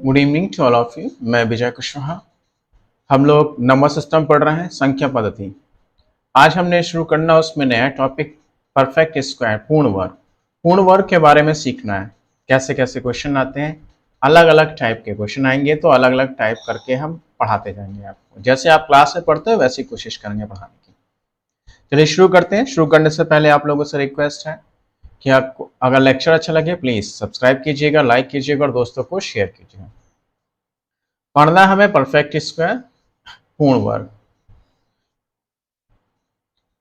Good evening to all of you. मैं विजय कुशवाहा। हम लोग नंबर सिस्टम पढ़ रहे हैं, संख्या पद्धति। आज हमने शुरू करना उसमें नया टॉपिक परफेक्ट स्क्वायर, पूर्ण वर्ग। पूर्ण वर्ग के बारे में सीखना है, कैसे कैसे क्वेश्चन आते हैं। अलग अलग टाइप के क्वेश्चन आएंगे तो अलग अलग टाइप करके हम पढ़ाते जाएंगे आपको। जैसे आप क्लास में पढ़ते हो वैसी कोशिश करेंगे पढ़ाने की। चलिए शुरू करते हैं। शुरू करने से पहले आप लोगों से रिक्वेस्ट है कि आपको अगर लेक्चर अच्छा लगे प्लीज सब्सक्राइब कीजिएगा, लाइक कीजिएगा और दोस्तों को शेयर कीजिएगा। पढ़ना हमें परफेक्ट स्क्वायर, पूर्ण वर्ग।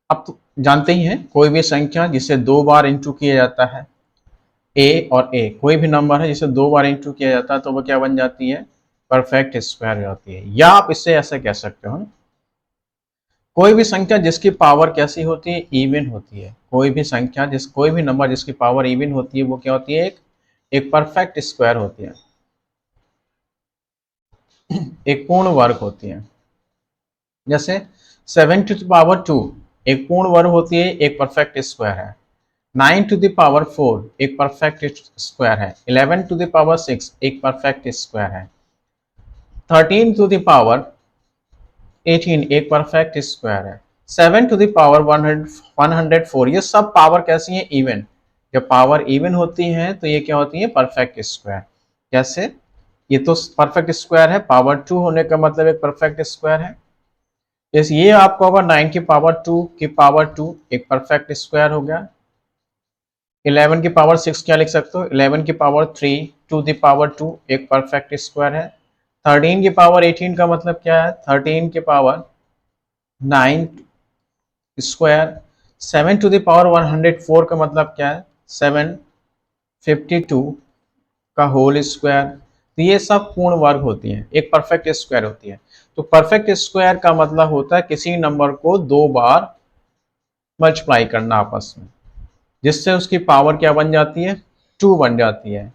आप तो जानते ही हैं, कोई भी संख्या जिसे दो बार इंटू किया जाता है, ए और ए कोई भी नंबर है जिसे दो बार इंटू किया जाता है तो वो क्या बन जाती है, परफेक्ट स्क्वायर हो जाती है। या आप इससे ऐसा कह सकते हो, कोई भी संख्या जिसकी पावर कैसी होती है, इवन होती है। कोई भी संख्या कोई भी नंबर जिसकी पावर इवन होती है वो क्या होती है, एक परफेक्ट स्क्वायर होती है, एक पूर्ण वर्ग होती है। जैसे 7 टू द पावर 2 एक पूर्ण वर्ग होती है, एक परफेक्ट स्क्वायर है। 9 टू द पावर 4 एक परफेक्ट स्क्वायर है। 11 टू द पावर 6 एक परफेक्ट स्क्वायर है। 13 टू द पावर 18 एक परफेक्ट स्क्वायर है। 7 टू द पावर 104 ये सब पावर कैसी है, इवन। जब पावर इवन होती है तो ये क्या होती है, परफेक्ट स्क्वायर। कैसे, ये तो परफेक्ट स्क्वायर है, पावर 2 होने का मतलब एक परफेक्ट स्क्वायर है। जैसे ये आपको होगा 9 की पावर 2 की पावर 2 एक परफेक्ट स्क्वायर हो गया। 11 की पावर 6 क्या लिख सकते हो, 11 की पावर 3 टू द पावर 2 एक परफेक्ट स्क्वायर है। 13 की पावर 18 का मतलब क्या है, 13 की power 9 square. 7 to the power 104 का मतलब क्या है, 752 का होल स्क्वायर। तो ये सब पूर्ण वर्ग होती हैं, एक परफेक्ट स्क्वायर होती है। तो परफेक्ट स्क्वायर का मतलब होता है किसी नंबर को दो बार मल्टीप्लाई करना आपस में, जिससे उसकी पावर क्या बन जाती है, 2 बन जाती है,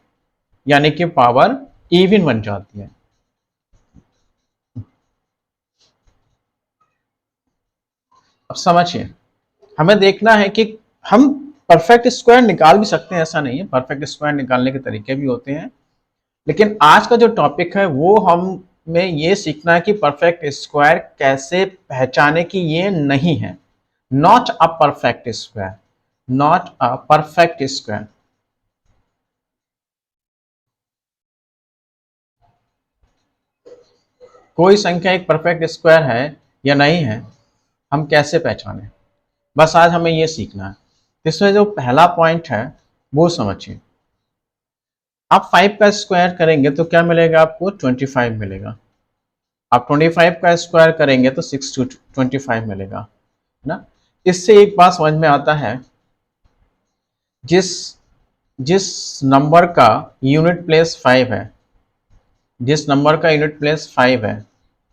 यानी कि पावर इवन बन जाती है। अब समझिए, हमें देखना है कि हम परफेक्ट स्क्वायर निकाल भी सकते हैं, ऐसा नहीं है, परफेक्ट स्क्वायर निकालने के तरीके भी होते हैं। लेकिन आज का जो टॉपिक है वो हमें ये सीखना है कि परफेक्ट स्क्वायर कैसे पहचाने कि ये नहीं है, not a perfect square, not a perfect square. कोई संख्या एक परफेक्ट स्क्वायर है या नहीं है, हम कैसे पहचाने, बस आज हमें ये सीखना है। इसमें जो पहला पॉइंट है वो समझिए। आप 5 का स्क्वायर करेंगे तो क्या मिलेगा आपको, 25 मिलेगा। आप 25 का स्क्वायर करेंगे तो 6 टू 25 मिलेगा ना। इससे एक बात समझ में आता है, जिस जिस नंबर का यूनिट प्लेस 5 है, जिस नंबर का यूनिट प्लेस 5 है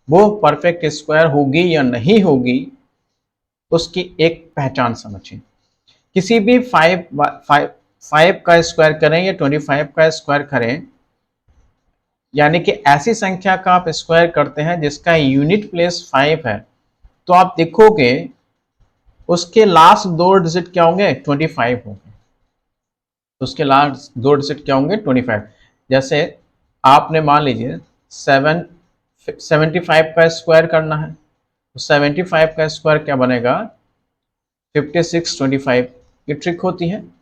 वो परफेक्ट स्क्वायर होगी या नहीं होगी, उसकी एक पहचान समझिए। किसी भी 5 का स्क्वायर करें या 25 का स्क्वायर करें, यानी कि ऐसी संख्या का आप स्क्वायर करते हैं जिसका यूनिट प्लेस 5 है, तो आप देखोगे उसके लास्ट दो डिजिट क्या होंगे, 25 होंगे। तो उसके लास्ट दो डिजिट क्या होंगे, 25। जैसे आपने मान लीजिए 75 का स्क्वायर करना है, तो 75 का स्क्वायर क्या बनेगा, 56 25। ये ट्रिक होती है।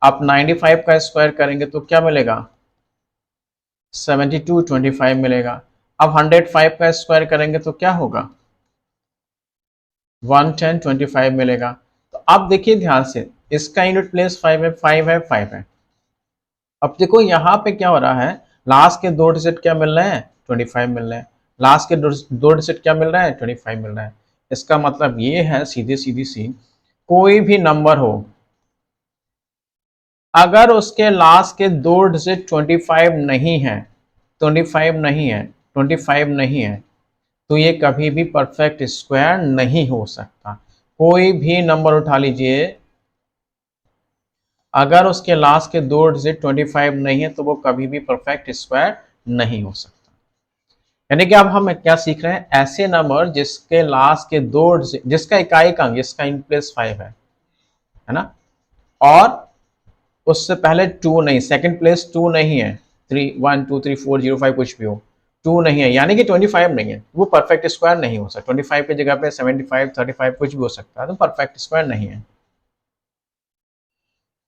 आप 95 का स्क्वायर करेंगे तो क्या मिलेगा, 72 25 मिलेगा। अब 105 का स्क्वायर करेंगे तो क्या होगा, 110 25 मिलेगा। तो आप देखिए ध्यान से, इसका यूनिट प्लेस 5 है, 5 है, 5 है। अब देखो यहाँ पे क्या हो रहा है, लास्ट के दो डिजिट क्या मिल रहे हैं, 25 मिल रहे हैं। लास्ट के दो डिजिट क्या मिल रहा है, 25 मिल रहा है। इसका मतलब ये है सीधी सीधी सी, कोई भी नंबर हो, अगर उसके लास्ट के दो डिजिट 25 नहीं है, 25 नहीं है, 25 नहीं है, तो ये कभी भी परफेक्ट स्क्वायर नहीं हो सकता। कोई भी नंबर उठा लीजिए, अगर उसके लास्ट के दो डिजिट 25 नहीं है तो वो कभी भी परफेक्ट स्क्वायर नहीं हो सकता। यानी कि अब हम क्या सीख रहे हैं, ऐसे नंबर जिसके लास्ट के दो डिजिट, जिसका इकाई अंक, जिसका इन प्लेस 5 है ना, और उससे पहले 2 नहीं, सेकंड प्लेस 2 नहीं है, 12345 कुछ भी हो, 2 नहीं है यानी कि 25 नहीं है, वो परफेक्ट स्क्वायर नहीं हो सकता। 25 की जगह पे 75 35 कुछ भी हो सकता है, तो परफेक्ट स्क्वायर नहीं है।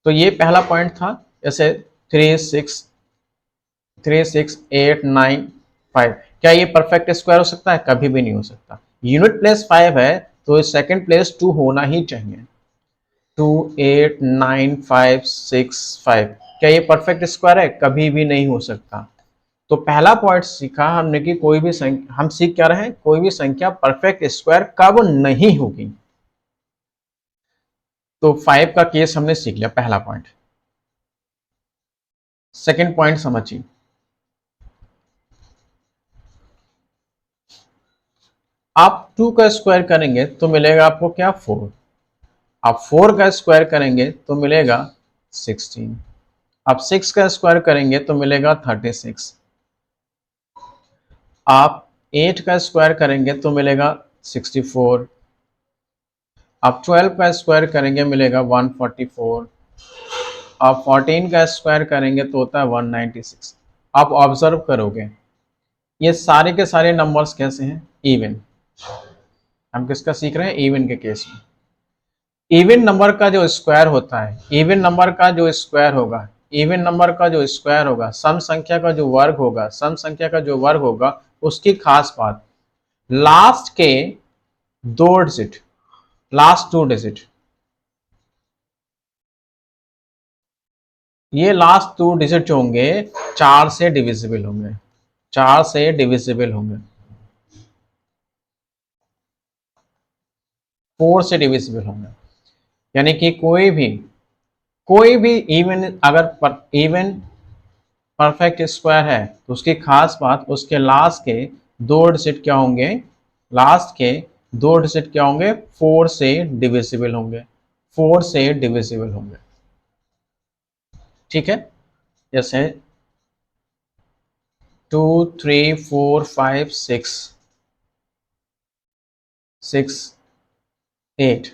तो ये पहला पॉइंट था। जैसे 3 6 8 9 5, क्या ये परफेक्ट स्क्वायर हो सकता है? कभी भी नहीं हो सकता। यूनिट प्लेस 5 है तो सेकंड प्लेस 2 होना ही चाहिए। 2 8 9 5 6 5, क्या ये परफेक्ट स्क्वायर है? कभी भी नहीं हो सकता। तो पहला पॉइंट सीखा हमने कि कोई भी संख्या, हम सीख क्या रहे हैं, कोई भी संख्या परफेक्ट स्क्वायर कब नहीं होगी। तो 5 का केस हमने सीख लिया, पहला पॉइंट। सेकंड पॉइंट समझिए। आप 2 का स्क्वायर करेंगे तो मिलेगा आपको क्या? 4। आप 4 का स्क्वायर करेंगे तो मिलेगा 16। आप 6 का स्क्वायर करेंगे तो मिलेगा 36। आप 8 का स्क्वायर करेंगे तो मिलेगा 64। आप 12 का स्क्वायर करेंगे मिलेगा 144। आप 14 का स्क्वायर करेंगे तो होता है 196। आप ऑब्जर्व करोगे ये सारे के सारे नंबर्स कैसे हैं? इवन। हम किसका सीख रहे हैं? इवन के केस में। इवन नंबर का जो स्क्वायर होता है, इवन नंबर का जो स्क्वायर होगा, इवन नंबर का जो स्क्वायर होगा, सम संख्या का जो वर्ग होगा, सम संख्या का जो वर्ग होगा, उसकी खास बात लास्ट के 2 डिजिट, लास्ट 2 डिजिट, ये लास्ट 2 डिजिट जो होंगे 4 से डिविजिबल होंगे, 4 से डिविजिबल होंगे, 4 से डिविजिबल होंगे। यानी कि कोई भी इवन, अगर इवन परफेक्ट स्क्वायर है तो उसकी खास बात उसके लास्ट के 2 डिजिट क्या होंगे? लास्ट के 2 डिजिट क्या होंगे? 4 से डिविजिबल होंगे, 4 से डिविजिबल होंगे। ठीक है, जैसे 2 3 4 5 6 6 8,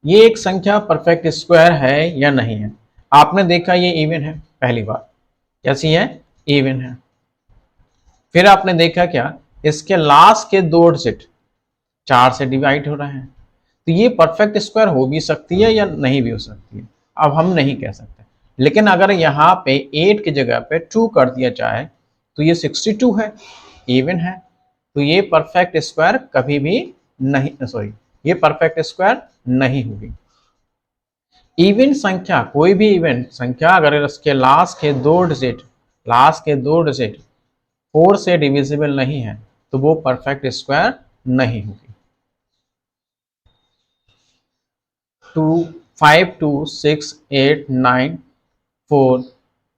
ये एक संख्या परफेक्ट स्क्वायर है या नहीं है? आपने देखा ये इवन है, पहली बात कैसी है? इवन है। फिर आपने देखा क्या? इसके लास्ट के 2 डिजिट 4 से डिवाइड हो रहे हैं, तो ये परफेक्ट स्क्वायर हो भी सकती है या नहीं भी हो सकती है, अब हम नहीं कह सकते। लेकिन अगर यहाँ पे 8 की जगह पे 2 कर दिया जाए तो ये 62 है, इवन है। तो ये परफेक्ट स्क्वायर कभी भी नहीं, सॉरी, ये परफेक्ट स्क्वायर नहीं होगी। इवन संख्या, कोई भी इवन संख्या अगर इसके लास्ट के 2 डिजिट 4 से डिविजिबल नहीं है तो वो परफेक्ट स्क्वायर नहीं होगी। 2 5 2 6 8 9 4,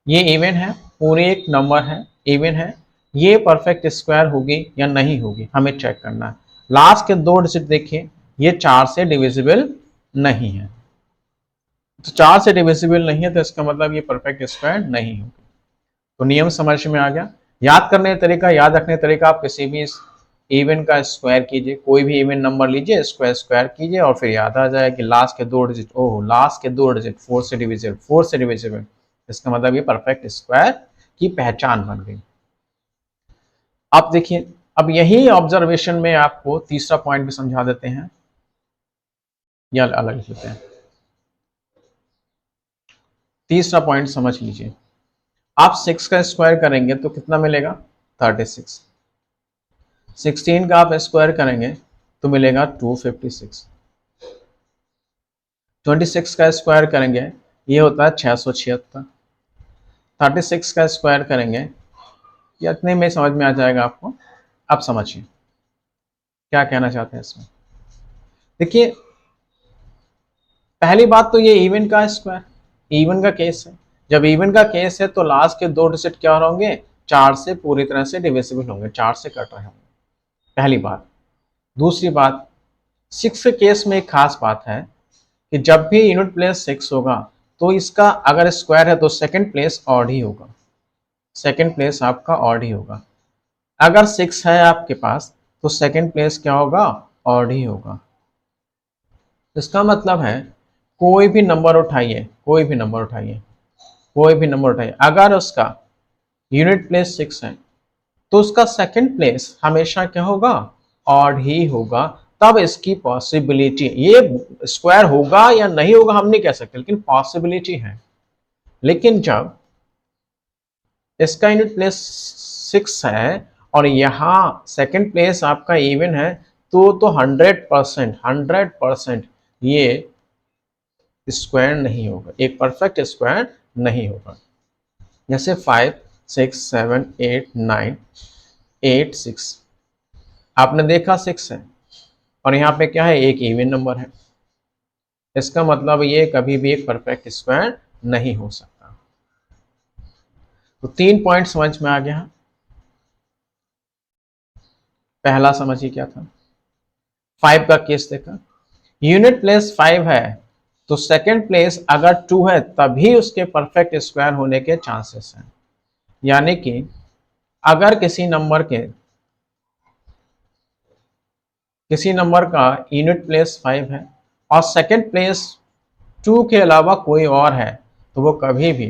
ये इवन है, पूरे एक नंबर है, इवन है। ये परफेक्ट स्क्वायर होगी या नहीं होगी, हमें चेक करना है। लास्ट के 2 डिजिट देखिए, ये 4 से डिविजिबल नहीं है, तो 4 से डिविजिबल नहीं है तो इसका मतलब ये परफेक्ट स्क्वायर नहीं होगी। तो नियम समझ में आ गया। याद करने का तरीका, याद रखने का तरीका, आप किसी भी इवन का स्क्वायर कीजिए, कोई भी इवन नंबर लीजिए, स्क्वायर कीजिए और फिर याद आ जाए कि लास्ट के 2 डिजिट, ओह लास्ट के 2 डिजिट 4 से डिविजिबल, 4 से डिविजिबल, इसका मतलब ये परफेक्ट स्क्वायर की पहचान बन गई। अब देखिए, अब यही ऑब्जर्वेशन में आपको तीसरा पॉइंट भी समझा देते हैं, या अलग लिख लेते हैं। तीसरा पॉइंट समझ लीजिए, आप 6 का स्क्वायर करेंगे तो कितना मिलेगा? 36। 16 का आप स्क्वायर करेंगे तो मिलेगा 256। 26 का स्क्वायर करेंगे, ये होता है 676। 36 का स्क्वायर करेंगे, ये इतने में समझ में आ जाएगा आपको। अब समझिए क्या कहना चाहते हैं इसमें। देखिए, पहली बात तो ये इवन का स्क्वायर, इवन का केस है। जब इवन का केस है तो लास्ट के 2 डिजिट क्या होंगे? 4 से पूरी तरह से डिविजिबल होंगे, 4 से कट रहे होंगे, पहली बात। दूसरी बात, 6 के केस में एक खास बात है कि जब भी यूनिट प्लेस 6 होगा तो इसका अगर स्क्वायर है तो सेकंड प्लेस ऑड ही होगा, सेकंड प्लेस आपका ऑड ही होगा। अगर 6 है आपके पास तो सेकंड प्लेस क्या होगा? ऑड ही होगा। इसका मतलब है कोई भी नंबर उठाइए, कोई भी नंबर उठाइए, कोई भी नंबर उठाइए, अगर उसका यूनिट प्लेस 6 है, तो उसका सेकंड प्लेस हमेशा क्या होगा, ऑड ही होगा। तब इसकी पॉसिबिलिटी, ये स्क्वायर होगा या नहीं होगा हम नहीं कह सकते, लेकिन पॉसिबिलिटी है। लेकिन जब इसका यूनिट प्लेस 6 है और यहाँ सेकंड प्लेस आपका इवन है, तो 100% ये स्क्वायर नहीं होगा, एक परफेक्ट स्क्वायर नहीं होगा। जैसे 5 6 7 8 9 8 6, आपने देखा 6 है और यहाँ पे क्या है, एक इवन नंबर है, इसका मतलब ये कभी भी एक परफेक्ट स्क्वायर नहीं हो सकता। तो 3 पॉइंट समझ में आ गया। पहला समझिए क्या था, 5 का केस देखा, यूनिट प्लेस 5 है तो सेकंड प्लेस अगर 2 है तभी उसके परफेक्ट स्क्वायर होने के चांसेस हैं। यानी कि अगर किसी नंबर का यूनिट प्लेस 5 है और सेकंड प्लेस 2 के अलावा कोई और है, तो वो कभी भी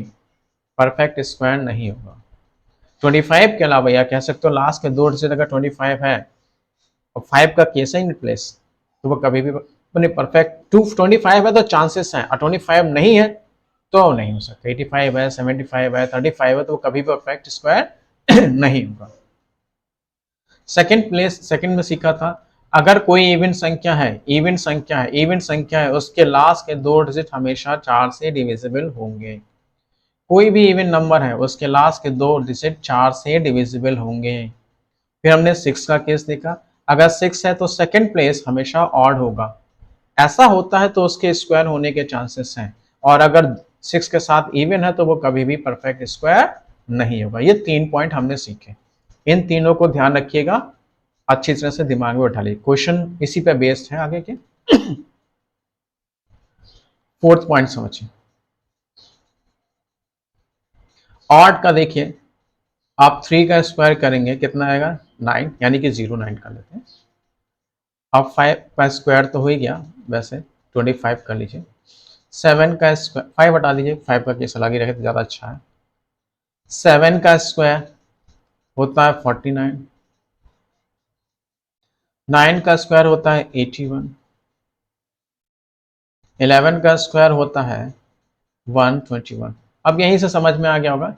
परफेक्ट स्क्वायर नहीं होगा। 25 के अलावा, या कह सकते हो लास्ट के 2 डिजिट अगर 25 है और 5 का केस है यूनिट प्लेस, तो वो कभी भी परफेक्ट 25 है तो चांसेस हैं, और 25 नहीं है तो नहीं हो सकता। 85 है, 75 है, 35 है, तो वो कभी भी परफेक्ट स्क्वायर नहीं होगा। सेकंड में सीखा था, अगर कोई इवन संख्या है उसके लास्ट के 2 डिजिट हमेशा 4 से डिविजिबल होंगे। कोई भी इवन नंबर है उसके लास्ट के 2 डिजिट 4 से डिविजिबल होंगे। फिर हमने 6 का केस देखा, अगर 6 है तो सेकंड प्लेस हमेशा ऑड होगा, ऐसा होता है तो उसके स्क्वायर होने के चांसेस हैं, और अगर 6 के साथ इवन है तो वो कभी भी परफेक्ट स्क्वायर नहीं होगा। ये 3 पॉइंट हमने सीखे, इन तीनों को ध्यान रखिएगा, अच्छी तरह से दिमाग में उठा लीजिए, क्वेश्चन इसी पे बेस्ड है आगे के। फोर्थ पॉइंट समझिए, ऑड का देखिए, आप 3 का स्क्वायर करेंगे कितना आएगा, 9, यानी कि 09 कर लेते हैं। अब 5 का स्क्वायर तो हो ही गया, वैसे 25 कर लीजिए। 7 का स्क्वायर, 5 हटा दीजिए, 5 का केस अलग ही रखे तो ज़्यादा अच्छा है। 7 का स्क्वायर होता है 49, 9 का स्क्वायर होता है 81, 11 का स्क्वायर होता है 121। अब यहीं से समझ में आ गया होगा,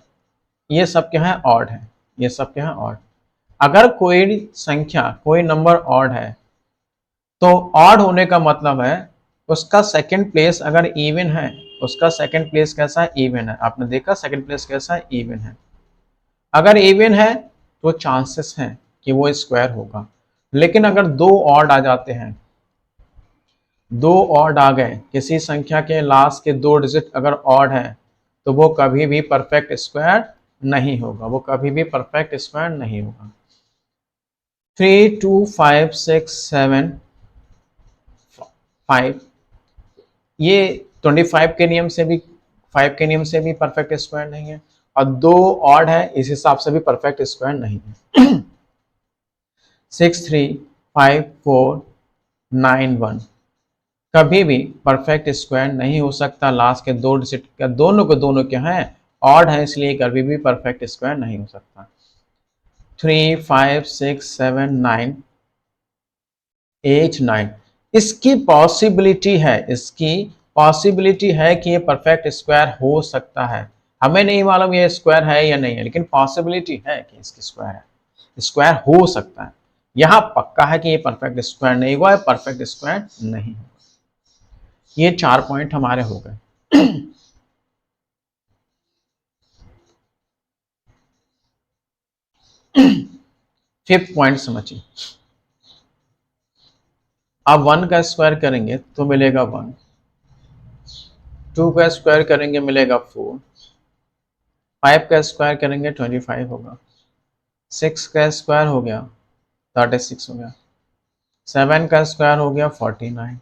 ये सब क्या है, ऑड है, ये सब क्या है, ऑड। अगर कोई नंबर ऑड है तो ऑड होने का मतलब है उसका सेकंड प्लेस अगर इवन है, उसका सेकंड प्लेस कैसा है, इवन है। आपने देखा सेकंड प्लेस कैसा है, इवन है। अगर इवन है तो चांसेस हैं कि वो स्क्वायर होगा। लेकिन अगर 2 ऑड आ जाते हैं, 2 ऑड आ गए, किसी संख्या के लास्ट के 2 डिजिट अगर ऑड है, तो वो कभी भी परफेक्ट स्क्वायर नहीं होगा, वो कभी भी परफेक्ट स्क्वायर नहीं होगा। 3 2 5 6 7 5, ये 25 के नियम से भी, 5 के नियम से भी परफेक्ट स्क्वायर नहीं है, और 2 ऑड है इस हिसाब से भी परफेक्ट स्क्वायर नहीं है। 6 3 5 4 9 1 कभी भी परफेक्ट स्क्वायर नहीं हो सकता। लास्ट के 2 डिजिट का दोनों के दोनों क्या है, ऑड है, इसलिए कभी भी परफेक्ट स्क्वायर नहीं हो सकता। 3 5 6 7 9 8 9, इसकी पॉसिबिलिटी है कि ये परफेक्ट स्क्वायर हो सकता है। हमें नहीं मालूम ये स्क्वायर है या नहीं है, लेकिन पॉसिबिलिटी है कि इसकी स्क्वायर हो सकता है। यहां पक्का है कि ये परफेक्ट स्क्वायर नहीं हुआ है, परफेक्ट स्क्वायर नहीं होगा। ये 4 पॉइंट हमारे हो गए। फिफ्थ पॉइंट समझिए, आप 1 का स्क्वायर करेंगे तो मिलेगा 1, 2 का स्क्वायर करेंगे मिलेगा 4, 5 का स्क्वायर करेंगे 25 होगा, 6 का स्क्वायर हो गया 36 हो गया, 7 का स्क्वायर हो गया 49,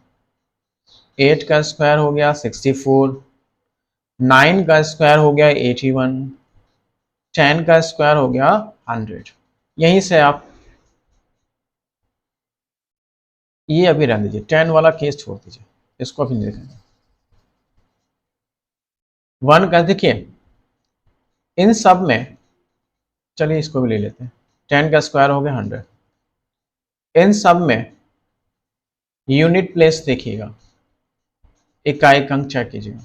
8 का स्क्वायर हो गया 64, 9 का स्क्वायर हो गया 81, 10 का स्क्वायर हो गया 100। यहीं से आप ये अभी रहने दीजिए, 10 वाला केस छोड़ दीजिए, इसको अभी नहीं देखेंगे। 1 का देखिए, इन सब में चलिए इसको भी ले लेते हैं। 10 का स्क्वायर हो गया 100। इन सब में यूनिट प्लेस देखिएगा, इकाई अंक चेक कीजिएगा।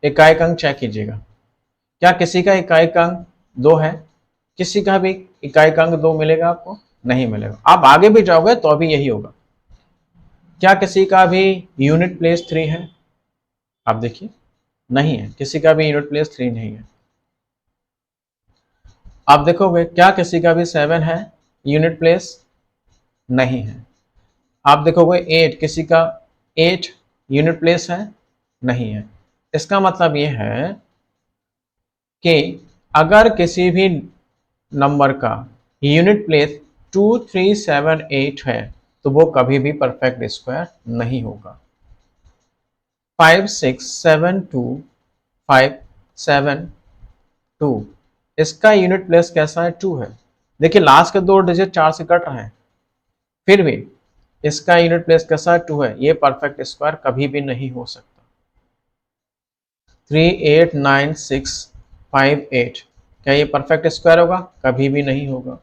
इकाई अंक चेक कीजिएगा, क्या किसी का इकाई अंक 2 है? किसी का भी इकाई अंक 2 मिलेगा आपको? नहीं मिलेगा। आप आगे भी जाओगे तो अभी यही होगा। क्या किसी का भी यूनिट प्लेस 3 है? आप देखिए, नहीं है, किसी का भी यूनिट प्लेस 3 नहीं है। आप देखोगे क्या किसी का भी 7 है यूनिट प्लेस? नहीं है। आप देखोगे 8, किसी का 8 यूनिट प्लेस है? नहीं है। इसका मतलब ये है कि अगर किसी भी नंबर का यूनिट प्लेस 2, 3, 7, 8 है तो वो कभी भी परफेक्ट स्क्वायर नहीं होगा। 5, 6, 7, 2, 5, 7, 2, इसका यूनिट प्लेस कैसा है? 2 है। देखिए लास्ट के 2 डिजिट 4 से कट रहे हैं, फिर भी इसका यूनिट प्लेस कैसा है? 2 है। ये परफेक्ट स्क्वायर कभी भी नहीं हो सकता। 3, 8, 9, 6, 5, 8, क्या ये परफेक्ट स्क्वायर होगा? कभी भी नहीं होगा।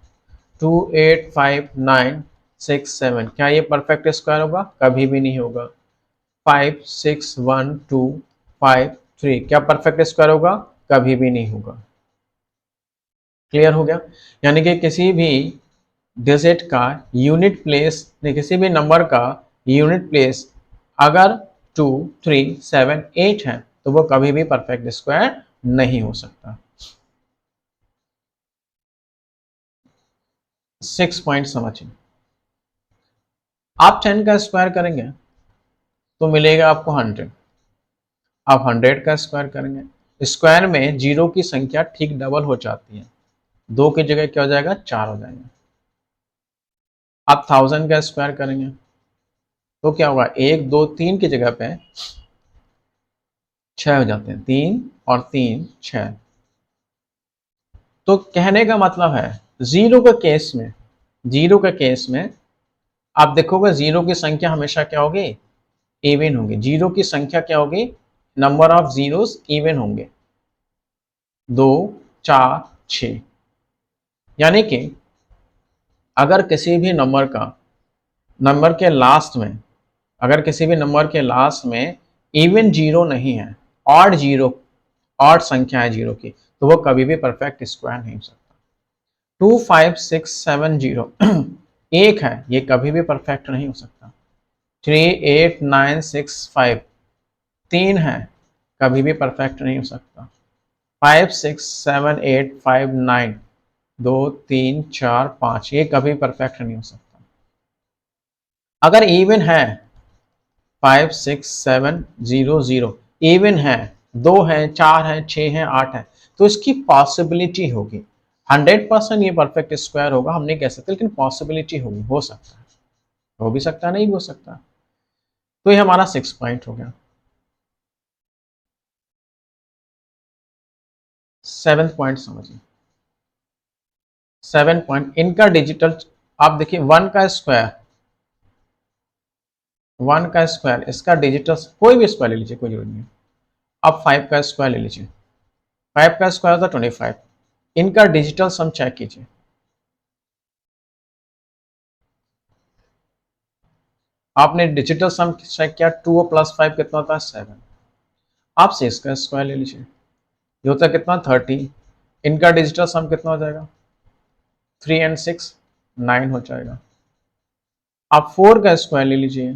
2, 8, 5, 9, 6, 7, क्या ये परफेक्ट स्क्वायर होगा? कभी भी नहीं होगा। 5, 6, 1, 2, 5, 3, क्या परफेक्ट स्क्वायर होगा? कभी भी नहीं होगा। क्लियर हो गया? यानी कि किसी भी डिजिट का यूनिट प्लेस, किसी भी नंबर का यूनिट प्लेस अगर 2, 3, 7, 8 है तो वो कभी भी परफेक्ट स्क्वायर नहीं हो सकता। 6 पॉइंट समझिए। आप 10 का स्क्वायर करेंगे तो मिलेगा आपको 100। आप 100 का स्क्वायर करेंगे, स्क्वायर में जीरो की संख्या ठीक डबल हो जाती है, 2 की जगह क्या हो जाएगा? 4 हो जाएगा। आप 1000 का स्क्वायर करेंगे तो क्या होगा? 1, 2, 3 की जगह पे 6 हो जाते हैं, 3 और 3 6। तो कहने का मतलब है जीरो के केस में, जीरो के केस में आप देखोगे जीरो की संख्या हमेशा क्या होगी? इवन होगी। जीरो की संख्या क्या होगी? नंबर ऑफ जीरोस इवन होंगे, 2, 4, 6। यानी कि अगर किसी भी नंबर का नंबर के लास्ट में, अगर किसी भी नंबर के लास्ट में इवन जीरो नहीं है, ऑड जीरो, ऑड संख्या है जीरो की, तो वो कभी भी परफेक्ट स्क्वायर नहीं हो सकता। 2, 5, 6, 7, 0 एक है, ये कभी भी परफेक्ट नहीं हो सकता। 3, 8, 9, 6, 5 तीन है, कभी भी परफेक्ट नहीं हो सकता। 5, 6, 7, 8, 5, 9 2, 3, 4, 5 ये कभी परफेक्ट नहीं हो सकता। अगर इवन है 5, 6, 7, 0, 0 इवन है, 2 है, 4 है, 6 है, 8 है, तो इसकी पॉसिबिलिटी होगी। 100% ये परफेक्ट स्क्वायर होगा हम नहीं कह सकते, लेकिन पॉसिबिलिटी होगी, हो सकता है, हो भी सकता है, नहीं हो सकता। तो ये हमारा 6 पॉइंट हो गया। 7th पॉइंट समझिए। 7 पॉइंट इनका डिजिटल, आप देखिए 1 का स्क्वायर, 1 का स्क्वायर इसका डिजिटल कोई भी स्क्वायर ले लीजिए, कोई जरूरी नहीं। अब 5 का स्क्वायर ले लीजिए, 5 का स्क्वायर होता 25। इनका डिजिटल सम चेक कीजिए। आपने डिजिटल सम चेक किया, 2 प्लस 5 कितना होता है? 7। आप 6 का स्क्वायर ले लीजिए, ये होता है कितना? 30। इनका डिजिटल सम कितना हो जाएगा? 3 एंड 6 9 हो जाएगा। आप 4 का स्क्वायर ले लीजिए,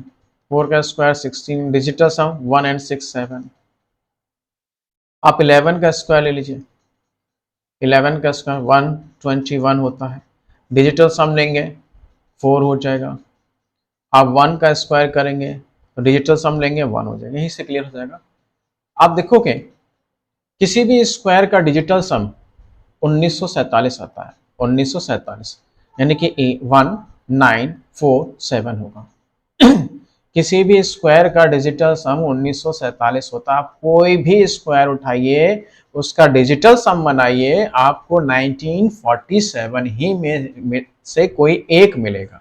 4 का स्क्वायर 16, डिजिटल सम 1 एंड 6 7। आप 11 का स्क्वायर ले लीजिए, 11 का स्क्वायर 121 होता है, डिजिटल सम लेंगे 4 हो जाएगा। आप 1 का स्क्वायर करेंगे तो डिजिटल सम लेंगे 1 हो जाएगा, यहीं से क्लियर हो जाएगा। आप देखोगे किसी भी स्क्वायर का डिजिटल सम 1947 आता है, 1947, यानी कि 1947 होगा। किसी भी स्क्वायर का डिजिटल सम 1947 होता है। आप कोई भी स्क्वायर उठाइए, उसका डिजिटल सम बनाइए, आपको 1947 ही में से कोई एक मिलेगा।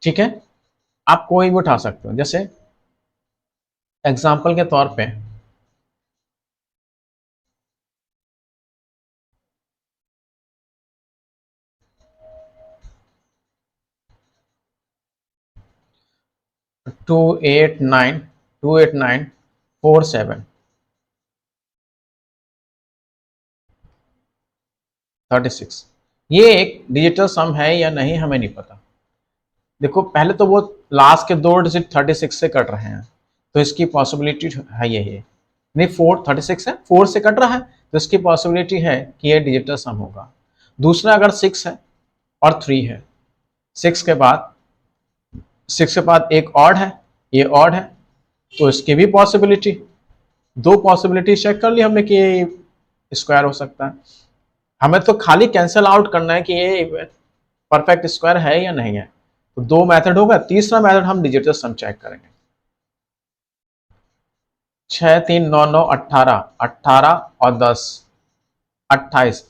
ठीक है, आप कोई भी उठा सकते हो। जैसे एग्जाम्पल के तौर पे 289 36, ये एक डिजिटल सम है या नहीं हमें नहीं पता। देखो पहले तो वो लास्ट के दो डिजिट 36 से कट रहे हैं, तो इसकी पॉसिबिलिटी है यही है। नहीं, 36 है, 4 से कट रहा है, तो इसकी पॉसिबिलिटी है कि ये डिजिटल सम होगा। दूसरा, अगर 6 है और 3 है, 6 के बाद 6 के बाद एक ऑड है, ये ऑड है, तो इसकी भी पॉसिबिलिटी, दो पॉसिबिलिटी चेक कर ली हमने कि ये स्क्वायर हो सकता है। हमें तो खाली कैंसिल आउट करना है कि ये परफेक्ट स्क्वायर है या नहीं है। तो दो मेथड होगा, तीसरा मेथड हम डिजिटल सम चेक करेंगे। 6 3 9 9 18, 18 और 10 28,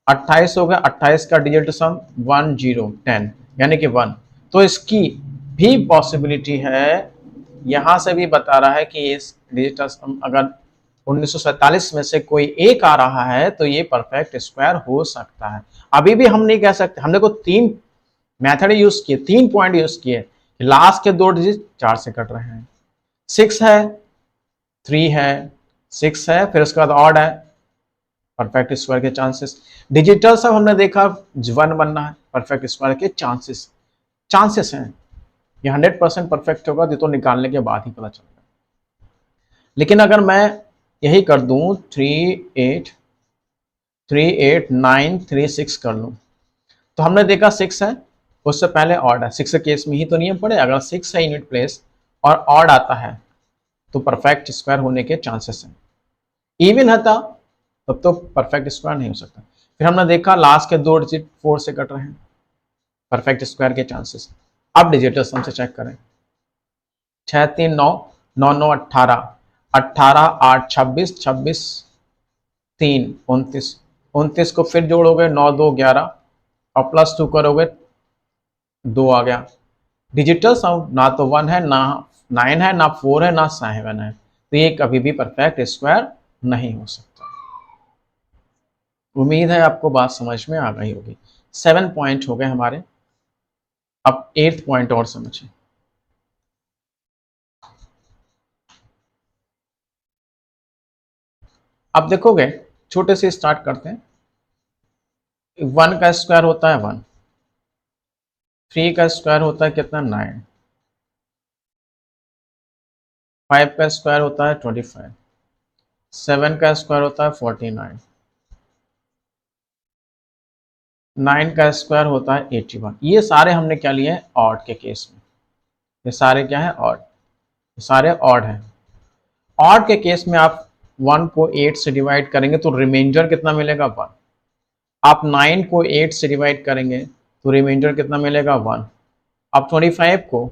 28 हो गया। 28 का डिजिटल सम 1 0 10 यानी कि 1। तो इसकी भी पॉसिबिलिटी है, यहां से भी बता रहा है कि इस डिजिटल सम अगर 1947 में से कोई एक आ रहा है तो ये परफेक्ट स्क्वायर हो सकता है। अभी भी हम नहीं कह सकते, हमने को तीन मेथड यूज किए, 3 पॉइंट यूज किए। लास्ट के दो डिजिट 4 से कट रहे हैं, 6 है, 3 है, 6 है, फिर उसके बाद ऑड है, परफेक्ट स्क्वायर के चांसेस। डिजिटल सब हमने देखा 1 बनना है, परफेक्ट स्क्वायर के चांसेस चांसेस हैं। ये 100% परफेक्ट होगा, ये तो निकालने के बाद ही पता चलेगा। लेकिन अगर मैं यही कर दूं 3 8 कर लूं, तो हमने देखा 6 है, उससे पहले ऑड है। 6 के केस में ही तो नियम पड़े, अगर 6 है यूनिट प्लेस और ऑड आता है तो परफेक्ट स्क्वायर होने के चांसेस हैं। इवन है तब तो परफेक्ट स्क्वायर नहीं हो सकता। फिर हमने देखा लास्ट के दो डिजिट 4 से कट रहे हैं, परफेक्ट स्क्वायर के चांसेस। अब डिजिटल सम से चेक करें। 6 3 9 9 9 18, 18 8 26, 26 3 29, 29 को फिर जोड़ोगे 9 2 11 और प्लस 2 करोगे 2 आ गया। डिजिटल सम ना तो 1 है, ना 9 है, ना 4 है, ना 7 है, तो ये कभी भी परफेक्ट स्क्वायर नहीं हो सकता। उम्मीद है आपको बात समझ में आ गई होगी। 7 पॉइंट हो गए हमारे, अब 8th पॉइंट और समझिए। अब देखोगे, छोटे से स्टार्ट करते हैं। 1 का स्क्वायर होता है 1, 3 का स्क्वायर होता है कितना 9, 5 का स्क्वायर होता है 25, 7 का स्क्वायर होता है 49, 9 का स्क्वायर होता है 81। ये सारे हमने क्या लिए हैं, ऑड के केस में। ये सारे क्या है, ऑड, ये सारे ऑड हैं। ऑड के केस में आप 1 को 8 से डिवाइड करेंगे तो रिमाइंडर कितना मिलेगा 1। आप 9 को 8 से डिवाइड करेंगे तो रिमाइंडर कितना मिलेगा 1। आप 25 को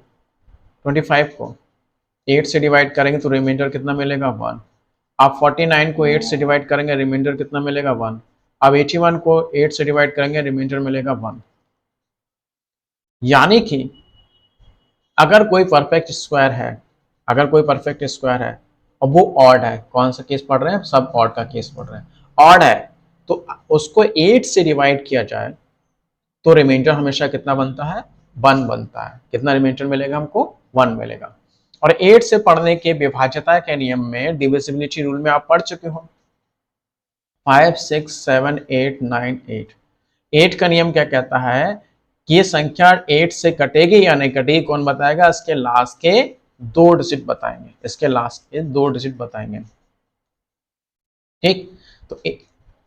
8 से डिवाइड करेंगे तो रिमाइंडर कितना मिलेगा 1। आप 49 को 8 से डिवाइड करेंगे, रिमाइंडर कितना मिलेगा 1। आप 81 को 8 से डिवाइड करेंगे, रिमाइंडर मिलेगा 1। यानी कि अगर कोई परफेक्ट स्क्वायर है, अगर कोई परफेक्ट स्क्वायर है और वो ऑड है, कौन सा केस पढ़ रहे हैं, सब ऑड का केस पढ़ रहे हैं, ऑड है, तो उसको 8 से डिवाइड किया जाए तो रिमाइंडर हमेशा कितना बनता है, 1 बनता है। कितना रिमाइंडर मिलेगा हमको, 1 मिलेगा। और 8 से पढ़ने के विभाज्यता के नियम में, डिविजिबिलिटी रूल में आप पढ़ चुके हो, 5 6 7 8 9 8। 8 का नियम क्या कहता है कि ये संख्या 8 से कटेगी या नहीं कटेगी, कौन बताएगा, इसके लास्ट के दो डिजिट बताएंगे, इसके लास्ट के दो डिजिट बताएंगे। ठीक,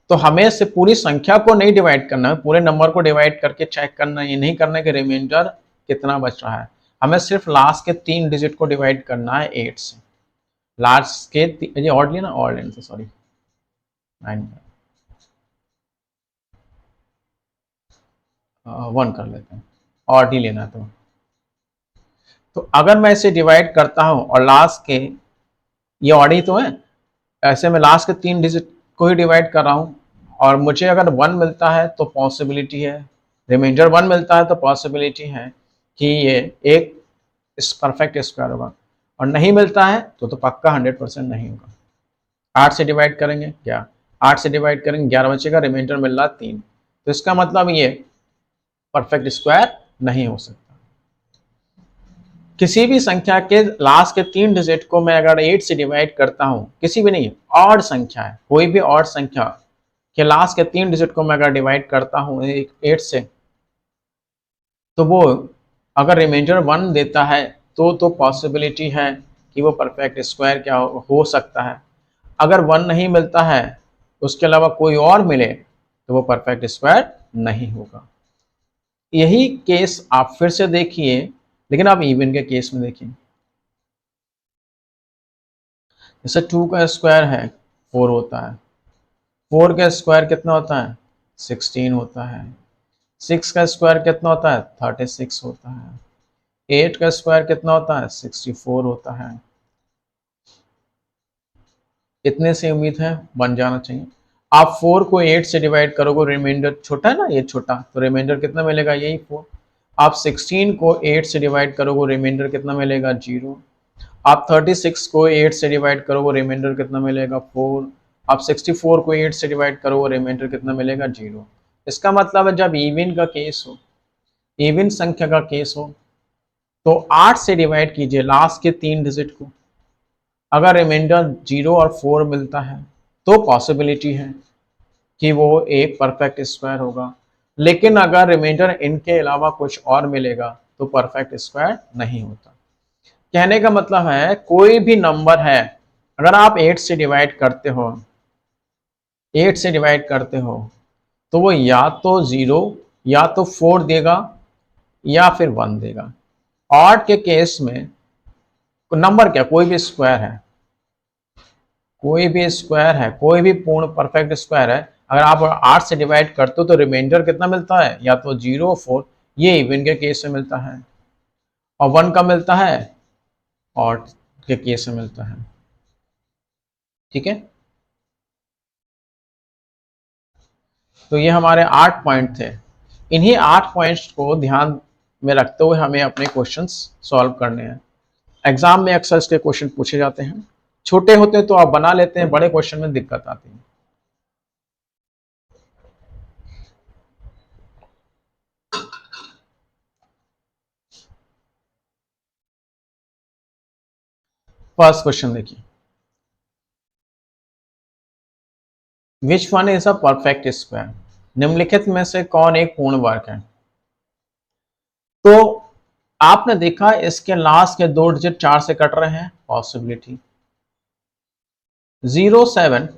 तो हमें से पूरी संख्या को नहीं डिवाइड करना है, पूरे नंबर को डिवाइड करके चेक करना, ये नहीं करना है कि रिमाइंडर कितना बच रहा है। हमें सिर्फ लास्ट के 3 डिजिट को डिवाइड करना है 8 से। लास्ट के ये ऑड लिया ना, ऑड लेना, सॉरी 9 1 कर लेते हैं, ऑड ही लेना है। तो अगर मैं इसे डिवाइड करता हूं और लास्ट के, ये ऑड ही तो है, ऐसे में लास्ट के 3 डिजिट को ही डिवाइड कर रहा हूं और मुझे अगर 1 मिलता है तो पॉसिबिलिटी है रिमाइंडर 1 मिलता है तो पॉसिबिलिटी है कि ये एक इस परफेक्ट स्क्वायर होगा, और नहीं मिलता है तो पक्का 100% नहीं होगा। 8 से डिवाइड करेंगे क्या, 8 से डिवाइड करेंगे 11 बचेगा, रिमाइंडर मिल रहा 3, तो इसका मतलब ये परफेक्ट स्क्वायर नहीं हो सकता। किसी भी संख्या के लास्ट के 3 डिजिट को मैं अगर 8 से डिवाइड करता हूं, किसी भी नहीं, ऑड संख्या है, कोई भी ऑड संख्या के लास्ट के 3 डिजिट को मैं अगर डिवाइड करता हूं 8 से, तो वो अगर रिमाइंडर 1 देता है तो पॉसिबिलिटी है कि वो परफेक्ट स्क्वायर क्या हो सकता है। अगर 1 नहीं मिलता है, उसके अलावा कोई और मिले, तो वो परफेक्ट स्क्वायर नहीं होगा। यही केस आप फिर से देखिए, लेकिन आप इवन के केस में देखिए। जैसे 2 का स्क्वायर है 4 होता है, 4 का स्क्वायर कितना होता है 16 होता है, 6 का स्क्वायर कितना होता है 36 होता है, 8 का स्क्वायर कितना होता है 64 होता है। इतने से उम्मीद है बन जाना चाहिए। आप 4 को 8 से डिवाइड करोगे, रिमाइंडर छोटा है ना, ये छोटा, तो रिमाइंडर कितना मिलेगा यही 4। आप 16 को 8 से डिवाइड करोगे, रिमाइंडर कितना मिलेगा 0। आप 36 को 8 से डिवाइड करोगे, रिमाइंडर कितना मिलेगा 4। आप 64 को 8 से डिवाइड करोगे, रिमाइंडर कितना मिलेगा 0। इसका मतलब है जब इवन का केस हो, इवन संख्या का केस हो, तो 8 से डिवाइड कीजिए लास्ट के 3 डिजिट को, अगर रिमाइंडर 0 और 4 मिलता है तो पॉसिबिलिटी है कि वो एक परफेक्ट स्क्वायर होगा। लेकिन अगर रिमाइंडर इनके अलावा कुछ और मिलेगा तो परफेक्ट स्क्वायर नहीं होता। कहने का मतलब है कोई भी नंबर है, अगर आप 8 से डिवाइड करते हो, 8 से डिवाइड करते हो, तो वो या तो 0 या तो 4 देगा या फिर 1 देगा। ऑड के केस में नंबर क्या, कोई भी स्क्वायर है, कोई भी स्क्वायर है, कोई भी पूर्ण परफेक्ट स्क्वायर है, अगर आप 8 से डिवाइड करते हो तो रिमाइंडर कितना मिलता है, या तो 0 4, ये इवन के केस में मिलता है, और 1 का मिलता है ऑड के केस में मिलता है। ठीक है, तो ये हमारे 8 पॉइंट थे। इन्हीं 8 पॉइंट्स को ध्यान में रखते हुए हमें अपने क्वेश्चंस सॉल्व करने हैं। एग्जाम में अक्सर इसके क्वेश्चन पूछे जाते हैं, छोटे होते हैं तो आप बना लेते हैं, बड़े क्वेश्चन में दिक्कत आती है। फर्स्ट क्वेश्चन देखिए, which one is a perfect square, निम्नलिखित में से कौन एक पूर्ण वर्ग है। तो आपने देखा इसके लास्ट के 2 डिजिट 4 से कट रहे हैं, पॉसिबिलिटी 0 7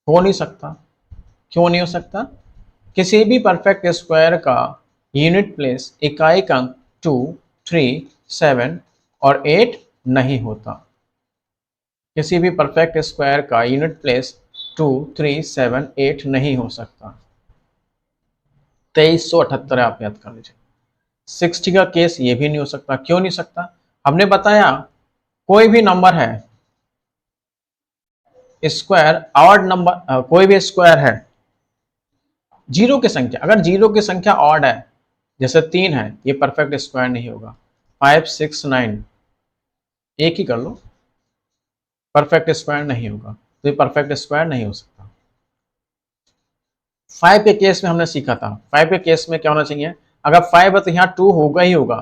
हो नहीं सकता। क्यों नहीं हो सकता, किसी भी परफेक्ट स्क्वायर का यूनिट प्लेस इकाई अंक 2 3 7 और 8 नहीं होता। किसी भी परफेक्ट स्क्वायर का यूनिट प्लेस 2 3 7 8 नहीं हो सकता। 2378 आप याद कर लीजिए। 60 का केस ये भी नहीं हो सकता। क्यों नहीं सकता, हमने बताया कोई भी नंबर है स्क्वायर, ऑड नंबर, कोई भी स्क्वायर है, जीरो की संख्या, अगर जीरो की संख्या ऑड है, जैसे 3 है, ये परफेक्ट स्क्वायर नहीं होगा। 5 6 9 एक ही कर लो, परफेक्ट स्क्वायर नहीं होगा, तो ये परफेक्ट स्क्वायर नहीं हो सकता। 5 के केस में हमने सीखा था, 5 के केस में क्या होना चाहिए, अगर 5 है तो यहाँ 2 होगा ही होगा,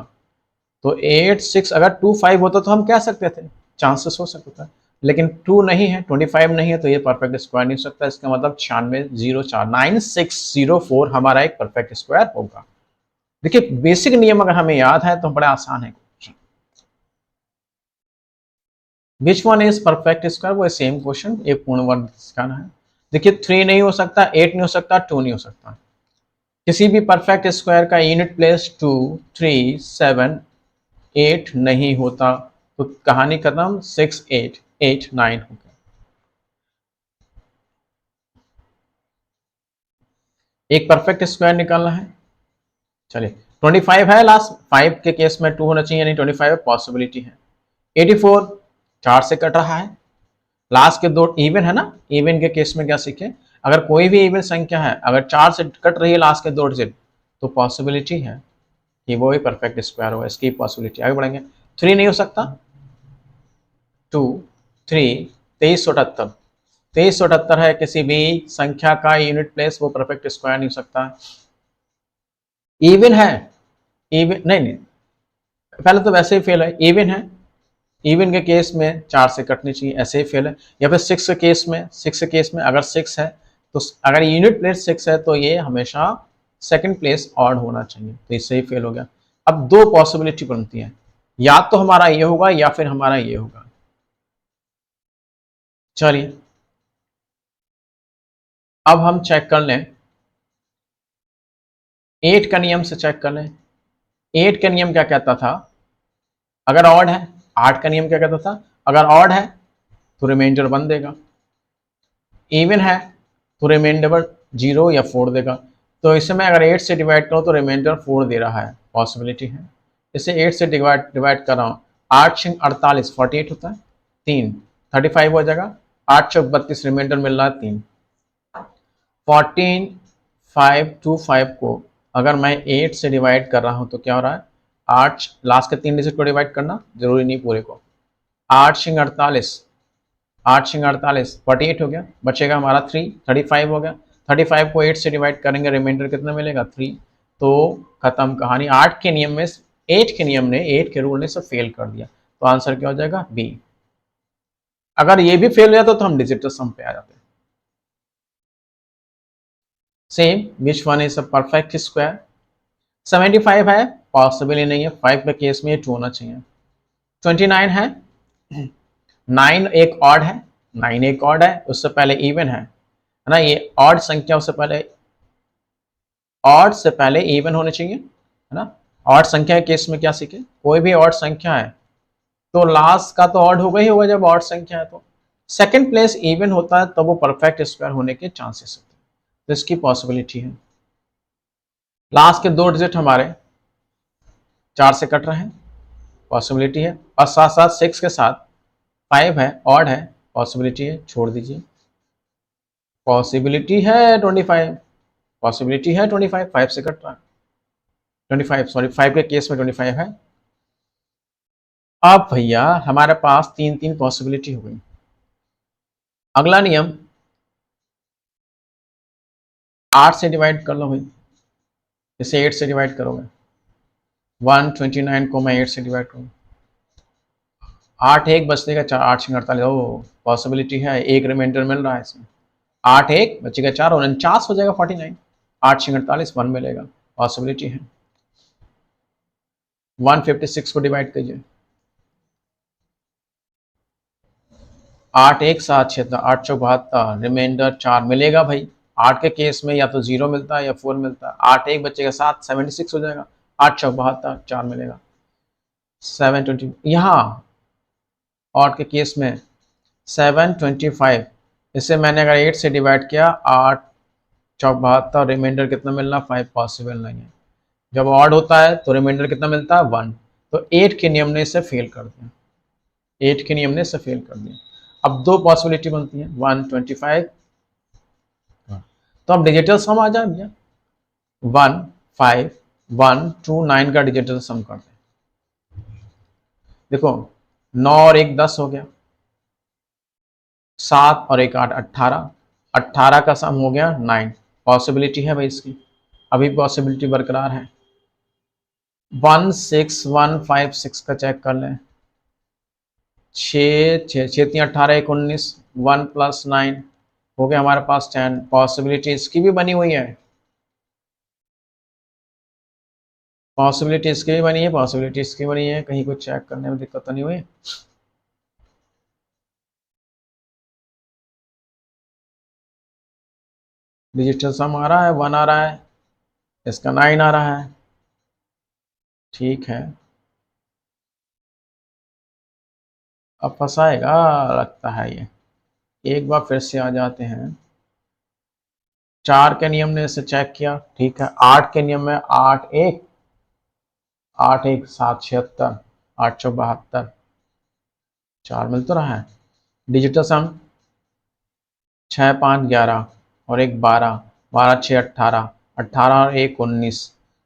तो 8 6, अगर 2 5 होता तो हम कह सकते थे चांसेस हो सकता है, लेकिन 2 नहीं है, 25 नहीं है, तो ये परफेक्ट स्क्वायर नहीं हो सकता। इसका मतलब 96 0 4 9604 हमारा एक परफेक्ट स्क्वायर होगा। देखिए बेसिक नियम अगर हमें याद है तो बड़ा आसान है। Which one is perfect square, वो सेम क्वेश्चन, एक पूर्ण वर्ग दिखाना है। देखिए 3 नहीं हो सकता, 8 नहीं हो सकता, 2 नहीं हो सकता। किसी भी परफेक्ट स्क्वायर का यूनिट प्लेस 2 3 7 8 नहीं होता, तो कहानी खत्म, 6 8 8 9 हो गया। एक परफेक्ट स्क्वायर निकालना है, चलिए 25 है लास्ट, 5 के केस में 2 होना चाहिए, यानी 25 पॉसिबिलिटी है। 84 4 से कट रहा है, लास्ट के 2 इवन है ना, इवन के केस में क्या सीखे, अगर कोई भी इवन संख्या है, अगर 4 से कट रही है लास्ट के 2 डिजिट, तो पॉसिबिलिटी है कि वो ही परफेक्ट स्क्वायर होगा, इसकी पॉसिबिलिटी। आगे बढ़ेंगे, 3 नहीं हो सकता, 2, 3, 2378, 2378 है किसी भी संख्या का यूनिट प्लेस, वो परफेक्ट स्क्वायर नहीं हो सकता। इवन है, इवन नहीं नहीं, पहले तो वैसे ही फेल है, इवन है, इवन के केस में 4 से कटनी चाहिए, ऐसे ही फेल है। या फिर 6 के केस में, 6 के केस में अगर 6 है तो अगर यूनिट प्लेस 6 है तो ये हमेशा सेकंड प्लेस ऑड होना चाहिए, तो इससे ही फेल हो गया। अब दो पॉसिबिलिटी बनती है, या तो हमारा ये होगा या फिर हमारा ये होगा। चलिए अब हम चेक कर लें, 8 का नियम से चेक कर लें। 8 का नियम क्या कहता था, अगर ऑड है, 8 का नियम क्या कहता था, अगर ऑड है तो रिमाइंडर 1 देगा, इवन है तो रिमाइंडर 0 या 4 देगा। तो इसे मैं अगर 8 से डिवाइड करूं तो रिमाइंडर 4 दे रहा है, पॉसिबिलिटी है। इसे 8 से डिवाइड कर रहा हूँ, 8 6 48, 48 होता है, 3 35 हो जाएगा, 8 चौक 32, रिमाइंडर मिल रहा है 3। 14 5 2 5 को अगर मैं 8 से डिवाइड कर रहा हूं तो क्या हो रहा है, 8 लास्ट के 3 डिजिट को डिवाइड करना जरूरी नहीं पूरे को, 8 6 48, 8 6 48, 48 हो गया, बचेगा हमारा 3, 35 हो गया। 35 को 8 से डिवाइड करेंगे, रिमाइंडर कितना मिलेगा, 3। तो खत्म कहानी। 8 के नियम में, 8 के नियम ने, 8 के रूल ने सब फेल कर दिया, तो आंसर क्या हो जाएगा, बी। अगर ये भी फेल हो जाता तो हम डिजिटल सम पे आ जाते। Same, which one is a perfect square, 75 है, पॉसिबल ही नहीं है, 5 के केस में ये 2 होना चाहिए। 29 है, 9 एक ऑड है, 9 एक ऑड है, उससे पहले इवन है ना, ये ऑड संख्या उससे पहले, ऑड से पहले इवन होने चाहिए, है ना। ऑड संख्या के केस में क्या सीखे, कोई भी ऑड संख्या है तो लास्ट का तो ऑड होगा ही होगा, जब ऑड संख्या है तो सेकंड प्लेस इवन होता है, तब वो परफेक्ट स्क्वायर होने के चांसेस होते हैं, तो इसकी पॉसिबिलिटी है। लास्ट के 2 डिजिट हमारे 4 से कट रहे हैं, पॉसिबिलिटी है, और साथ साथ 6 के साथ 5 है, ऑड है, पॉसिबिलिटी है, छोड़ दीजिए। पॉसिबिलिटी है 25, पॉसिबिलिटी है 25, 5 से कट रहा है, 25 सॉरी, 5 के केस में 25 है। अब भैया हमारे पास 3 पॉसिबिलिटी हो गई। अगला नियम, 8 से डिवाइड कर लो भाई, इसे 8 से डिवाइड करोगे, 129 को मैं 8 से डिवाइड करूँ, 8 1 बचेगा 4, 8 6 48, ओ पॉसिबिलिटी है, एक रिमाइंडर मिल रहा है इसमें, 8 1 बचेगा 4 और 49 हो जाएगा 49, 8 6 48, 1 मिलेगा, पॉसिबिलिटी है। 156 को डिवाइड कीजिए, 8 1 7 6 8 चौक 72, रिमाइंडर 4 मिलेगा भाई। 8 के केस में या तो 0 मिलता है या 4 मिलता है, 8 1 बचेगा 7, 76 हो जाएगा, 8 चौक 72, 4 मिलेगा, 720। यहाँ ऑड के केस में 725, इसे मैंने अगर 8 से डिवाइड किया, 8 चौक 72, रिमाइंडर कितना मिलना, 5, पॉसिबल नहीं है। जब ऑड होता है तो रिमाइंडर कितना मिलता है, 1, तो 8 के नियम ने इसे फेल कर दिया, 8 के नियम ने इसे फेल कर दिया। अब दो पॉसिबिलिटी बनती है, 125, तो अब डिजिटल सम आ जाए भैया, 1 5 1 2 9 का डिजिटल सम करते हैं। देखो 9 और 1 10 हो गया, 7 और 1 8, 18, 18 का सम हो गया 9, पॉसिबिलिटी है भाई इसकी, अभी पॉसिबिलिटी बरकरार है। 1 6 1 5 6 का चेक कर लें, 6 6 6 3 18 1 19, 1 प्लस 9 हो गया हमारे पास 10, पॉसिबिलिटी इसकी भी बनी हुई है, पॉसिबिलिटी इसकी भी बनी है, पॉसिबिलिटी इसकी बनी है, कहीं कुछ चेक करने में दिक्कत तो नहीं हुई। डिजिटल सम आ रहा है, 1 आ रहा है, इसका 9 आ रहा है, ठीक है। अब फंसाएगा लगता है ये, एक बार फिर से आ जाते हैं। 4 के नियम ने इसे चेक किया, ठीक है। 8 के नियम में 8 1 8 1 7 76, 8 चौ 72, 4 मिल तो रहा है। डिजिटल सम 6 5 11 और 1 12, 12 6 18, 18 और 1 19,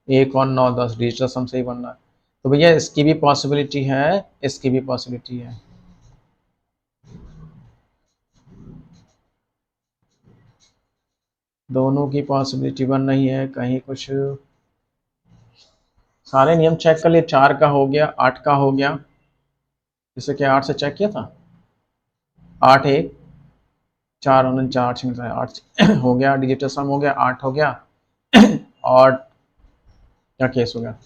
1 और 9 10 डिजिटल सम से ही बन रहा है। तो भैया इसकी भी पॉसिबिलिटी है, इसकी भी पॉसिबिलिटी है। दोनों की पॉसिबिलिटी बन रही है। कहीं कुछ सारे नियम चेक कर लिए। 4 का हो गया, 8 का हो गया, इसे क्या 8 से चेक किया था? 8 1 4 4 6 8 हो गया, डिजिटल सम हो गया, 8 हो गया। और क्या केस हो गया?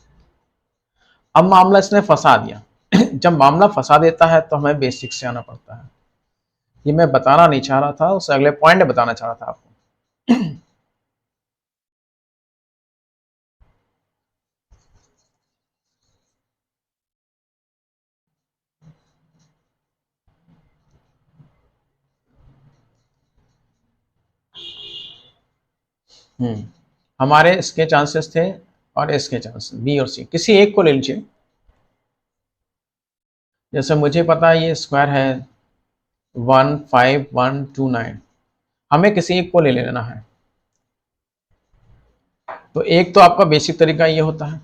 अब मामला इसने फंसा दिया। जब मामला फंसा देता है तो हमें बेसिक से आना पड़ता है। ये मैं बताना नहीं चाह रहा था, उस अगले पॉइंट बताना चाह रहा था आपको। हमारे इसके चांसेस थे और इसके चांसेस, बी और सी, किसी एक को ले लीजिए। जैसे मुझे पता है ये स्क्वायर है 15129, हमें किसी एक को ले लेना है। तो एक तो आपका बेसिक तरीका ये होता है,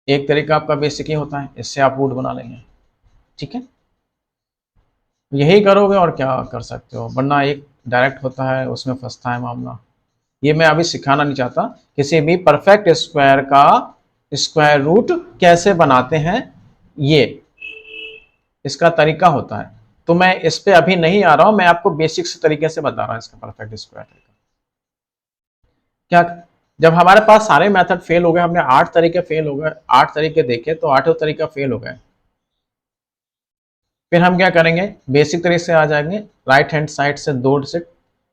एक तरीका आपका बेसिक ये होता है, इससे आप रूट बना लेंगे। ठीक है, यही करोगे और क्या कर सकते हो, वरना एक डायरेक्ट होता है उसमें फंसता है मामला। ये मैं अभी सिखाना नहीं चाहता, किसी भी परफेक्ट स्क्वायर का स्क्वायर रूट कैसे बनाते हैं, ये इसका तरीका होता है। तो मैं इस पे अभी नहीं आ रहा हूं, मैं आपको बेसिक तरीके से बता रहा हूं इसका परफेक्ट स्क्वायर तरीका क्या। जब हमारे पास सारे मेथड फेल हो गए, हमने 8 तरीके फेल हो गए, 8 तरीके देखे तो 8 तरीका फेल हो गए, फिर हम क्या करेंगे, बेसिक तरीके से आ जाएंगे। राइट हैंड साइड से दो डिजिट,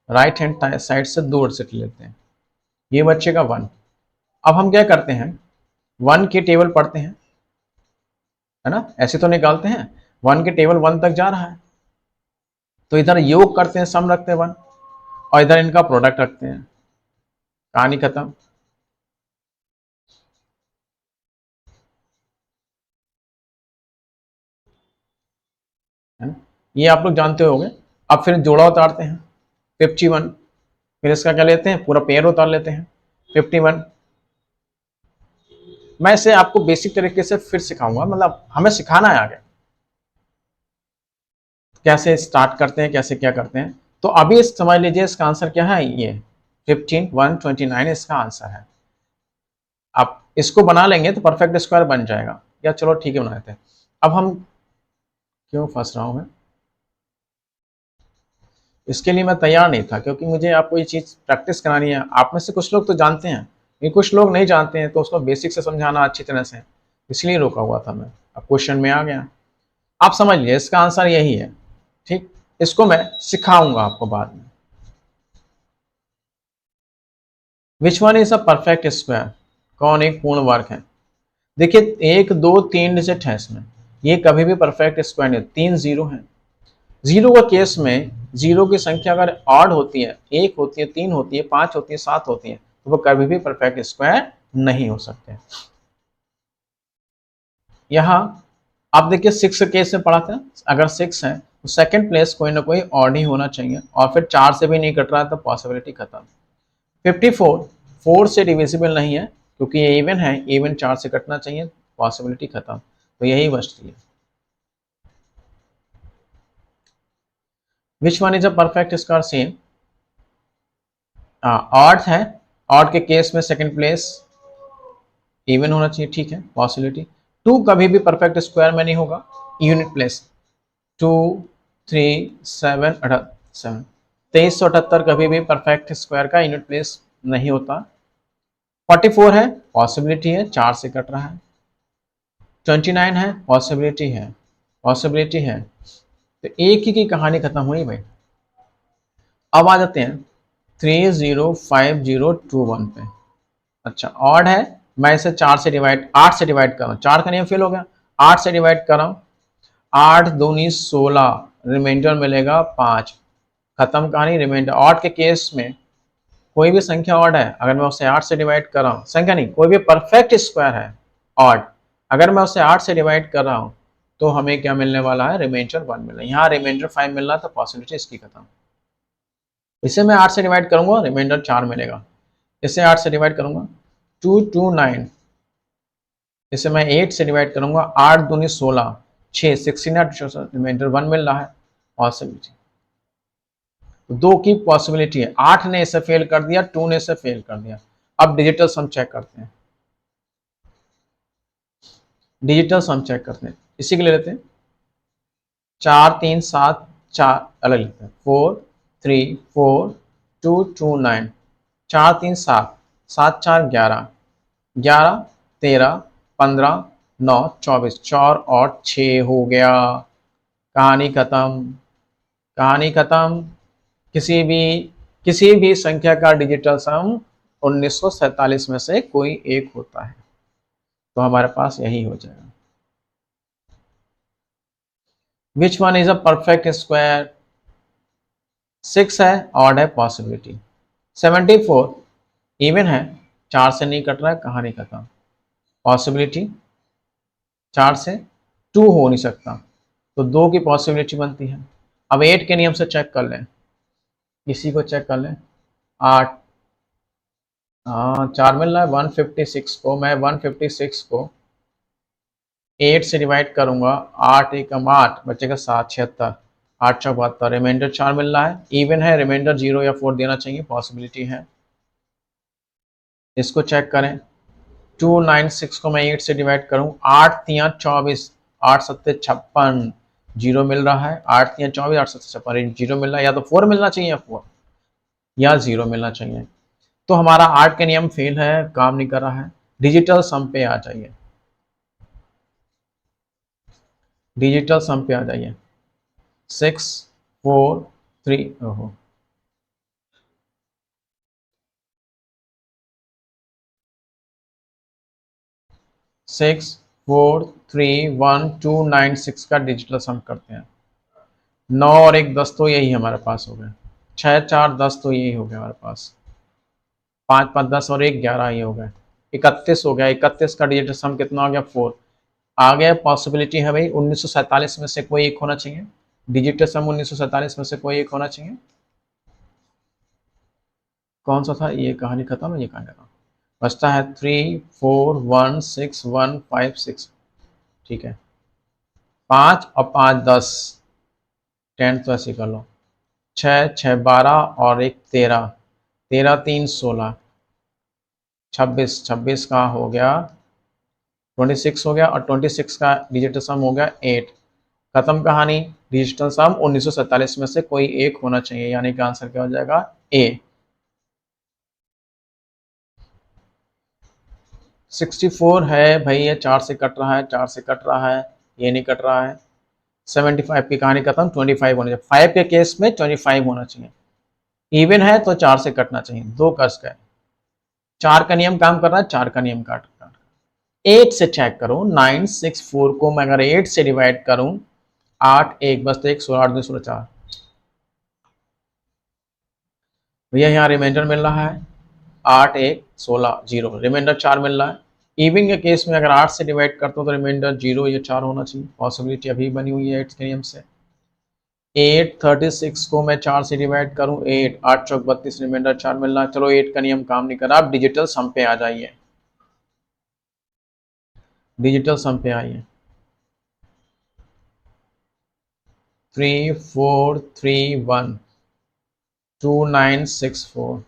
राइट हैंड साइड से दो डिजिट लेते हैं, ये बचेगा 1। अब हम क्या करते हैं, 1 की टेबल पढ़ते हैं, है ना, ऐसे तो निकालते हैं। 1 की टेबल 1 तक जा रहा है, तो इधर योग करते हैं, सम रखते हैं 1, और इधर इनका प्रोडक्ट रखते हैं, कहानी खत्म, है ना। ये आप लोग जानते होंगे। अब फिर जोड़ा उतारते हैं 51, फिर इसका क्या लेते हैं, पूरा पेयर उतार लेते हैं 51। मैं इसे आपको बेसिक तरीके से फिर सिखाऊंगा, मतलब हमें सिखाना है आगे कैसे स्टार्ट करते हैं, कैसे क्या करते हैं। तो अभी समझ लीजिए इसका आंसर क्या है, ये 15129 इसका आंसर है। आप इसको बना लेंगे तो परफेक्ट स्क्वायर बन जाएगा, या चलो ठीक है बना लेते हैं। अब हम, क्यों फंस रहा हूं मैं, इसके लिए मैं तैयार नहीं था, क्योंकि मुझे आपको ये चीज़ प्रैक्टिस करानी है। आप में से कुछ लोग तो जानते हैं, ये कुछ लोग नहीं जानते हैं, तो उसको बेसिक से समझाना अच्छी तरह से, इसलिए रोका हुआ था मैं। अब क्वेश्चन में आ गया, आप समझ लिए इसका आंसर यही है। ठीक, इसको मैं सिखाऊंगा आपको बाद में। Which one is a perfect square, कौन एक पूर्ण वर्ग है। देखिए 1 2 3 डिजिट है इसमें, ये कभी भी परफेक्ट स्क्वायर नहीं, 3 जीरो है। जीरो का केस में जीरो की संख्या अगर ऑड होती है, 1 होती है, 3 होती है, 5 होती है, 7 होती है, तो वो कभी भी परफेक्ट स्क्वायर नहीं हो सकते। यहाँ आप देखिए 6 केस में पढ़ा था, अगर 6 है तो सेकंड प्लेस कोई ना कोई ऑड ही होना चाहिए, और फिर 4 से भी नहीं कट रहा है तो पॉसिबिलिटी खत्म। 54 4 से डिविजिबल नहीं है, क्योंकि ये इवन है, इवन 4 से कटना चाहिए, पॉसिबिलिटी खत्म। तो यही बचती है। Which one is a perfect square, same odd है, ऑड के केस में सेकंड प्लेस इवन होना चाहिए, ठीक है, पॉसिबिलिटी। 2 कभी भी परफेक्ट स्क्वायर में नहीं होगा, यूनिट प्लेस 2 3 7 7 2378 कभी भी परफेक्ट स्क्वायर का यूनिट प्लेस नहीं होता। 44 है, पॉसिबिलिटी है, 4 से कट रहा है। 29 है, पॉसिबिलिटी है, पॉसिबिलिटी है। तो एक ही की कहानी खत्म हुई भाई। अब आ जाते हैं 305021 पे। अच्छा ऑड है, मैं इसे 4 से डिवाइड 8 से डिवाइड कर रहा हूँ, 4 का नियम फेल हो गया, 8 से डिवाइड कर रहा हूँ, 8 दूनी 16, रिमाइंडर मिलेगा 5, खत्म कहानी। रिमाइंडर ऑड के केस में कोई भी संख्या ऑड है, अगर मैं उसे 8 से डिवाइड कर रहा हूँ, संख्या नहीं, कोई भी परफेक्ट स्क्वायर है ऑड, अगर मैं उसे 8 से डिवाइड कर रहा हूँ तो हमें क्या मिलने वाला है, रिमाइंडर 1 मिल रहा है। यहाँ रिमाइंडर 5 मिल रहा था, पॉसिबिलिटी इसकी खत्म। इसे मैं 8 से डिवाइड करूंगा, रिमाइंडर 4 मिलेगा। इसे 8 से डिवाइड करूंगा, 229, इसे मैं 8 से डिवाइड करूंगा, 8 दूनी 16, 6, 16 रिमाइंडर 1 मिल रहा है पॉसिबिलिटी। तो 2 की पॉसिबिलिटी है, 8 ने इसे फेल कर दिया, 2 ने इसे फेल कर दिया। अब डिजिटल सम चेक करते हैं, डिजिटल सम चेक करते हैं, इसी के लिए लेते हैं 4 3 7 4 अलग लेते हैं, 4 3 4 2 2 9, 4 3 7 7 4 11, 11 13 15 9 24, 4 और 6 हो गया। कहानी खत्म, कहानी खत्म। किसी भी संख्या का डिजिटल सम 1947 में से कोई एक होता है, तो हमारे पास यही हो जाएगा। Which one is a perfect square? 6 है, ऑड है, पॉसिबिलिटी। 74 इवन है, 4 से नहीं कट रहा है, कहानी खत्म। पॉसिबिलिटी 4 से 2 हो नहीं सकता, तो 2 की पॉसिबिलिटी बनती है। अब 8 के नियम से चेक कर लें, इसी को चेक कर लें। 8, हाँ 4 मिल रहा है, 156 को मैं 156 को 8 से डिवाइड करूंगा, 8 एकम 8 बचेगा 7, 76, 8 चौक 72, रिमाइंडर 4 मिल रहा है, इवन है, रिमाइंडर 0 या 4 देना चाहिए, पॉसिबिलिटी है। इसको चेक करें, 296 को मैं 8 से डिवाइड करूं, 8 3 24, 8 7 56, 0 मिल रहा है, 8 3 24, 8 7 56, 0 मिल रहा है, या तो 4 मिलना चाहिए या 4 या 0 मिलना चाहिए। तो हमारा 8 के नियम फेल है, काम नहीं कर रहा है। डिजिटल सम पे आ जाइए, डिजिटल सम पे आ जाइए। 6 4 3, ओहो 6 4 3 1 2 9 6 का डिजिटल सम करते हैं। 9 और 1 10, तो यही हमारे पास हो गया। 6 4 10, तो यही हो गया हमारे पास। 5 5 10 और 1 11, ये हो गया। 31 हो गया, 31 का डिजिटल सम कितना हो गया? 4 आ गया। पॉसिबिलिटी है भाई 1947 में से कोई एक होना चाहिए, डिजिटल सम 1947 में से कोई एक होना चाहिए। कौन सा था? ये कहानी खत्म है, ये कहानी खत्म। बचता है 3 4 1 6 1 5 6, ठीक है। 5 और 5 10, 10 तो ऐसे कर लो। 6 6 12 और 1 13, 13 3 16, 26, 26 का हो गया 26 हो गया, और 26 का डिजिटल सम हो गया 8। खत्म कहानी। डिजिटल सम 1947 में से कोई एक होना चाहिए, यानी कि आंसर क्या हो जाएगा? ए। 64 है भाई, ये 4 से कट रहा है, 4 से कट रहा है, ये नहीं कट रहा है। 75 की कहानी खत्म, 25 होना चाहिए। 5 के केस में 25 होना चाहिए। इवन है तो 4 से कटना चाहिए, 2 का स्क्वायर। 4 का नियम काम कर रहा है, 4 का नियम काट। 8 से चेक करो, 964 को मैं अगर 8 से डिवाइड करूं, 8 1 बस तो 1 16 8 2 16 4, भैया यहाँ रिमाइंडर मिल रहा है 8 1 16 0, रिमाइंडर 4 मिल रहा है। इवन के केस में अगर 8 से डिवाइड करता हूँ तो रिमाइंडर 0 या 4 होना चाहिए, पॉसिबिलिटी अभी बनी हुई है 8 के नियम से। 8 36 को मैं 4 से डिवाइड करूं, 8 8 चौक 32, रिमाइंडर 4 मिल रहा है। चलो 8 का नियम काम नहीं कर रहा, आप डिजिटल सम पे आ जाइए, डिजिटल सम पे आइए। 3 4 3 1 2 9 6 4,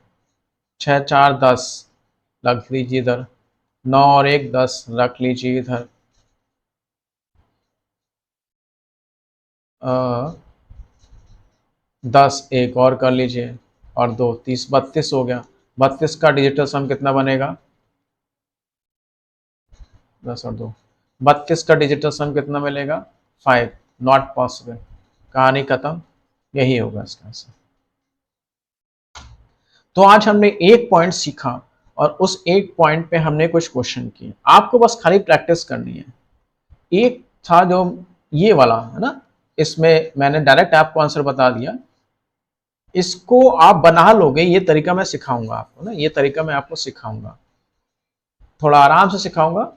6 4 10, रख लीजिए इधर। 9 और 1 10, रख लीजिए इधर। 10 एक और कर लीजिए, और 2 30, 32 हो गया। 32 का डिजिटल सम कितना बनेगा? 10 और 2, 32 का डिजिटल सम कितना मिलेगा? 5, नॉट पॉसिबल। कहानी खत्म, यही होगा इसका आंसर। तो आज हमने एक पॉइंट सीखा, और उस एक पॉइंट पे हमने कुछ क्वेश्चन किए। आपको बस खाली प्रैक्टिस करनी है। एक था जो ये वाला है ना, इसमें मैंने डायरेक्ट आपको आंसर बता दिया। इसको आप बना लोगे, ये तरीका मैं सिखाऊंगा आपको ना, ये तरीका मैं आपको सिखाऊंगा, थोड़ा आराम से सिखाऊंगा,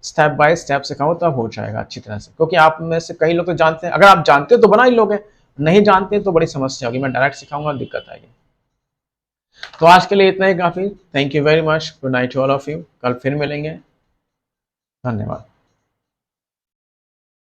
स्टेप बाय स्टेप सिखाऊंगा, तब हो जाएगा अच्छी तरह से। क्योंकि आप में से कई लोग तो जानते हैं, अगर आप जानते हो तो बना ही लोगे, नहीं जानते तो बड़ी समस्या होगी। मैं डायरेक्ट सिखाऊंगा, दिक्कत आएगी। तो आज के लिए इतना ही काफ़ी। Thank you very much. Good night all of you. कल फिर मिलेंगे। धन्यवाद।